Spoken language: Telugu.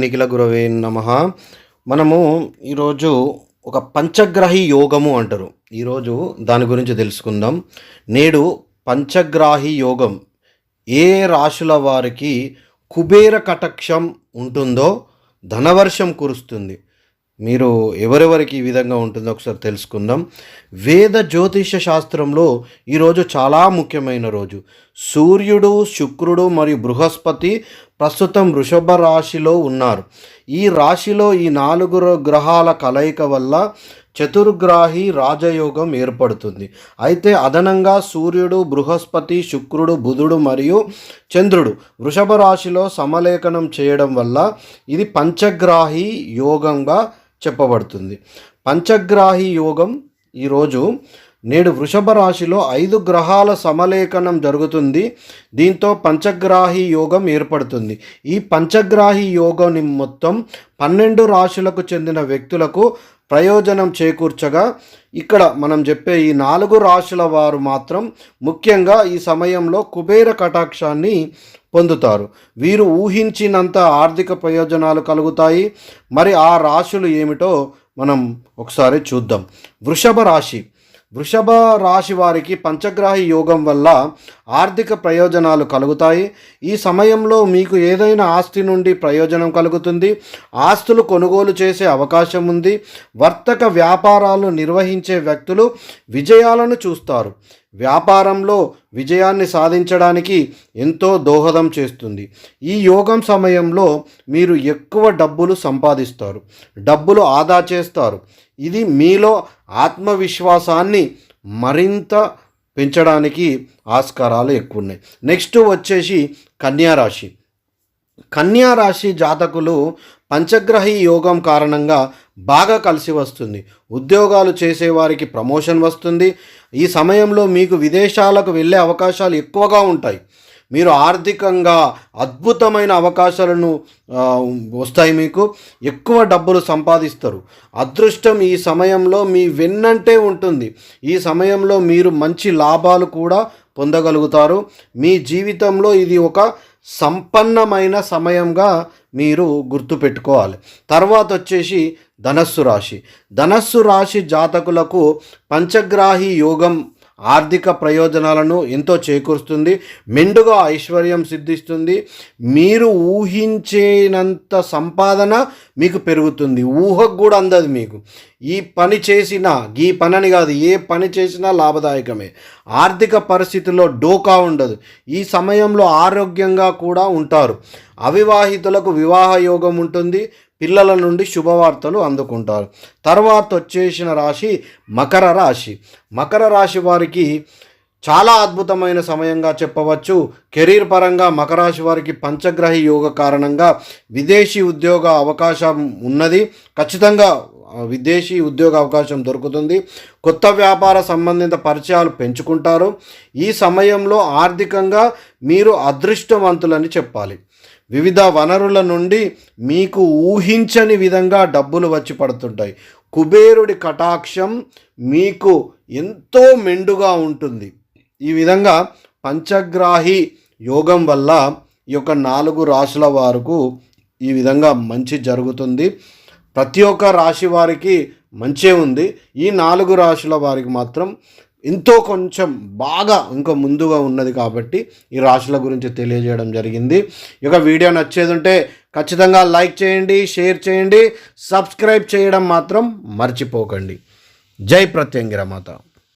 నిఖిల గురవే నమః. మనము ఈరోజు ఒక పంచగ్రాహి యోగము అంటారు. ఈరోజు దాని గురించి తెలుసుకుందాం. నేడు పంచగ్రాహి యోగం ఏ రాశుల వారికి కుబేర కటాక్షం ఉంటుందో ధనవర్షం కురుస్తుంది. మీరు ఎవరెవరికి ఈ విధంగా ఉంటుందో ఒకసారి తెలుసుకుందాం. వేద జ్యోతిష శాస్త్రంలో ఈరోజు చాలా ముఖ్యమైన రోజు. సూర్యుడు, శుక్రుడు మరియు బృహస్పతి ప్రస్తుతం వృషభ రాశిలో ఉన్నారు. ఈ రాశిలో ఈ 4 గ్రహాల కలయిక వల్ల చతుర్గ్రాహి రాజయోగం ఏర్పడుతుంది. అయితే అదనంగా సూర్యుడు, బృహస్పతి, శుక్రుడు, బుధుడు మరియు చంద్రుడు వృషభ రాశిలో సమలేఖనం చేయడం వల్ల ఇది పంచగ్రాహి యోగంగా చెప్పబడుతుంది. పంచగ్రాహి యోగం ఈరోజు నేడు వృషభ రాశిలో 5 గ్రహాల సమలేఖనం జరుగుతుంది. దీంతో పంచగ్రాహి యోగం ఏర్పడుతుంది. ఈ పంచగ్రాహి యోగం మొత్తం 12 రాశులకు చెందిన వ్యక్తులకు ప్రయోజనం చేకూర్చగా, ఇక్కడ మనం చెప్పే ఈ 4 రాశుల వారు మాత్రం ముఖ్యంగా ఈ సమయంలో కుబేర కటాక్షాన్ని పొందుతారు. వీరు ఊహించినంత ఆర్థిక ప్రయోజనాలు కలుగుతాయి. మరి ఆ రాశులు ఏమిటో మనం ఒకసారి చూద్దాం. వృషభ రాశి వారికి పంచగ్రాహి యోగం వల్ల ఆర్థిక ప్రయోజనాలు కలుగుతాయి. ఈ సమయంలో మీకు ఏదైనా ఆస్తి నుండి ప్రయోజనం కలుగుతుంది. ఆస్తులు కొనుగోలు చేసే అవకాశం ఉంది. వర్తక వ్యాపారాలు నిర్వహించే వ్యక్తులు విజయాలను చూస్తారు. వ్యాపారంలో విజయాన్ని సాధించడానికి ఎంతో దోహదం చేస్తుంది. ఈ యోగం సమయంలో మీరు ఎక్కువ డబ్బులు సంపాదిస్తారు, డబ్బులు ఆదా చేస్తారు. ఇది మీలో ఆత్మవిశ్వాసాన్ని మరింత పెంచడానికి ఆస్కారాలు ఎక్కువ ఉన్నాయి. నెక్స్ట్ వచ్చేసి కన్యా రాశి జాతకులు పంచగ్రహి యోగం కారణంగా బాగా కలిసి వస్తుంది. ఉద్యోగాలు చేసేవారికి ప్రమోషన్ వస్తుంది. ఈ సమయంలో మీకు విదేశాలకు వెళ్ళే అవకాశాలు ఎక్కువగా ఉంటాయి. మీరు ఆర్థికంగా అద్భుతమైన అవకాశాలను వస్తాయి. మీకు ఎక్కువ డబ్బులు సంపాదిస్తారు. అదృష్టం ఈ సమయంలో మీ వెన్నంటే ఉంటుంది. ఈ సమయంలో మీరు మంచి లాభాలు కూడా పొందగలుగుతారు. మీ జీవితంలో ఇది ఒక సంపన్నమైన సమయంగా మీరు గుర్తుపెట్టుకోవాలి. తర్వాత వచ్చేసి ధనస్సు రాశి జాతకులకు పంచగ్రాహి యోగం ఆర్థిక ప్రయోజనాలను ఎంతో చేకూరుస్తుంది. మెండుగా ఐశ్వర్యం సిద్ధిస్తుంది. మీరు ఊహించేనంత సంపాదన మీకు పెరుగుతుంది. ఊహకు కూడా అందదు మీకు. ఈ పని అని కాదు, ఏ పని చేసినా లాభదాయకమే. ఆర్థిక పరిస్థితుల్లో డోకా ఉండదు. ఈ సమయంలో ఆరోగ్యంగా కూడా ఉంటారు. అవివాహితులకు వివాహ యోగం ఉంటుంది. పిల్లల నుండి శుభవార్తలు అందుకుంటారు. తర్వాత వచ్చేసిన రాశి మకర రాశి వారికి చాలా అద్భుతమైన సమయంగా చెప్పవచ్చు. కెరీర్ పరంగా మకర రాశి వారికి పంచగ్రహి యోగ కారణంగా విదేశీ ఉద్యోగ అవకాశం ఉన్నది. ఖచ్చితంగా విదేశీ ఉద్యోగ అవకాశం దొరుకుతుంది. కొత్త వ్యాపార సంబంధిత పరిచయాలు పెంచుకుంటారు. ఈ సమయంలో ఆర్థికంగా మీరు అదృష్టవంతులని చెప్పాలి. వివిధ వనరుల నుండి మీకు ఊహించని విధంగా డబ్బులు వచ్చి పడుతుంటాయి. కుబేరుడి కటాక్షం మీకు ఎంతో మెండుగా ఉంటుంది. ఈ విధంగా పంచగ్రాహి యోగం వల్ల ఈ యొక్క 4 రాశుల వారికి ఈ విధంగా మంచి జరుగుతుంది. ప్రతి ఒక్క రాశి వారికి మంచే ఉంది. ఈ 4 రాశుల వారికి మాత్రం ఎంతో కొంచెం బాగా ఇంకా ముందుగా ఉన్నది కాబట్టి ఈ రాశుల గురించి తెలియజేయడం జరిగింది. ఈ యొక్క వీడియో నచ్చేది ఉంటే ఖచ్చితంగా లైక్ చేయండి, షేర్ చేయండి, సబ్స్క్రైబ్ చేయడం మాత్రం మర్చిపోకండి. జై ప్రత్యంగిర మాత.